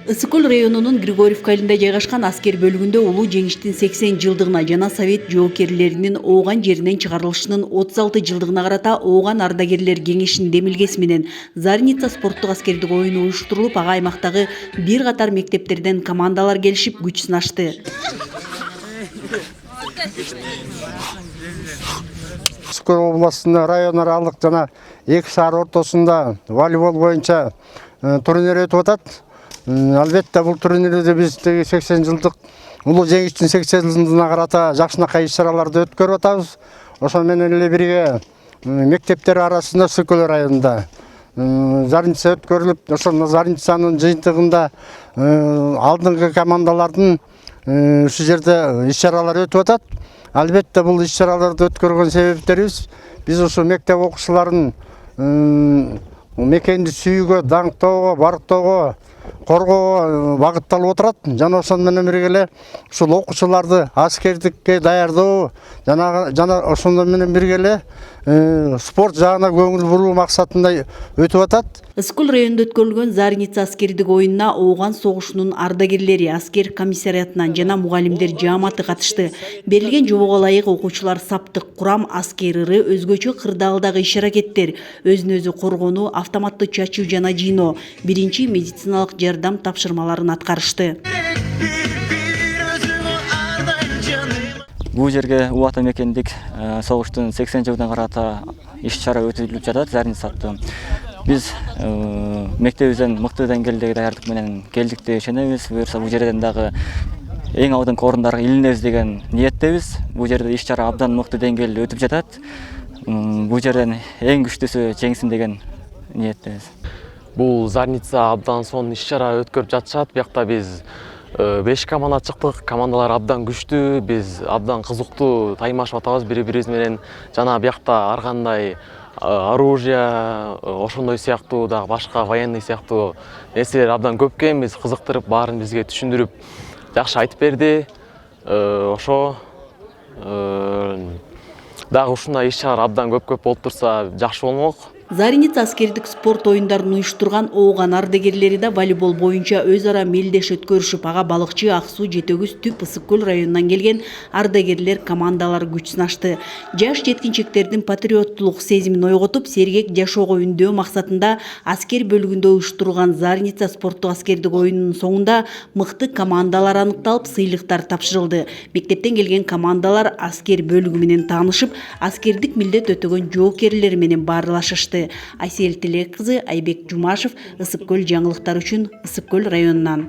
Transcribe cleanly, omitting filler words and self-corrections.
Ысык-Көл районунун Григорьевка айылында жайгашкан аскер бөлүгүндө улуу жеңиштин 80 жылдыгына жана Совет жоокерлеринин ооган жеринен чыгарылышынын 36 жылдыгына карата ооган ардагерлер кеңешинин демилгеси менен Зарница спорттук аскердик оюну уюштурулуп, ага аймактагы бир катар мектептерден командалар келишип күч сынашты. Ысык-Көл областында район аралык жана эки шаар ортосунда волейбол боюнча турнир өтүп атат. Албетте бул турнирде биз 80 жылдык улуу жеңиштин 80 жылдыгына карата жакшынакай иш-чараларды өткөрүп атабыз. Ошол менен эле бирге мектептер арасында Ысык-Көл районунда Зарница өткөрүлүп, ошол Зарницанын жыйынтыгында алдыңкы командалардын ушул жерде иш-чаралар өтүп атат. Албетте бул иш-чараларды өткөргөн себептерибиз биз ушу мектеп окуучуларын мекенди сүйүүгө, даңктоого, барктоого, коргоого багытталып отурат. Жана ошол менен бирге эле ушул окуучуларды аскердикке даярдоо жана ошол менен бирге эле спорт жагына көңүл буруу максатында өтүп атат. Ысык-Көл районунда өткөрүлгөн Зарница аскердик оюнуна ооган согушунун ардагерлери, аскер комиссариатынан жана мугалимдер жааматы катышты. Берилген жобого ылайык окуучулар саптык курам, аскер ыры, өзгөчө кырдаалдагы иш-аракеттер, өзүн өзү коргонуу, автоматтуу чачуу жана жыйноо, биринчи медициналык жардам тапшырмаларын аткарышты. Бул жерге Убата мекендик согуштун 80 жылдыгына карата иш-чара өтүлүп жатат Зарницада. Биз мектебибизден мыкты деңгээлдеги даярдык менен келдик деп ишенебиз. Буюрса бул жерден дагы эң алдыңкы орундарга илинебиз деген ниеттебиз. Бул жерде иш-чара абдан мыкты деңгээлде өтүп жатат. Бул жерден эң күчтүүсү жеңсин деген ниеттебиз. Бул Зарница абдан сонун иш-чара өткөрүп жатышат. Биякта биз 5 команда чыктык. Командалар абдан күчтүү, биз абдан кызыктуу таймашып атабыз бири-бирибиз менен. Жана биякта ар кандай оружие, ошондой сыяктуу дагы башка военный сыяктуу нерселер абдан көп экен. Биз кызыктырып, баарын бизге түшүндүрүп, жакшы айтып берди. Ошо дагы ушундай иш-чаралар абдан көп болуп турса жакшы болмок. Зарница аскердик спорт оюндарын уюштурган ооган ардагерлери да волейбол боюнча өз ара мелдеш өткөрүшүп, ага балыкчы, ак суу, жетөгүз, түп, Ысык-Көл районунан келген ардагерлер командалары күч сынашты. Жаш жеткинчектердин патриоттулук сезимин ойготуп, сергек жашоого үндөө максатында аскер бөлүгүндө уюштурулган Зарница спорттук аскердик оюнунун соңунда мыкты командалар аныкталып, сыйлыктар тапшырылды. Мектептен келген командалар аскер бөлүгү менен таанышып, аскердик милдет өтөгөн жоокерлер менен баарлашышты. Айсел Тилек кызы, Айбек Жумашев, Ысык-Көл жаңылыктар үчүн Ысык-Көл районунан.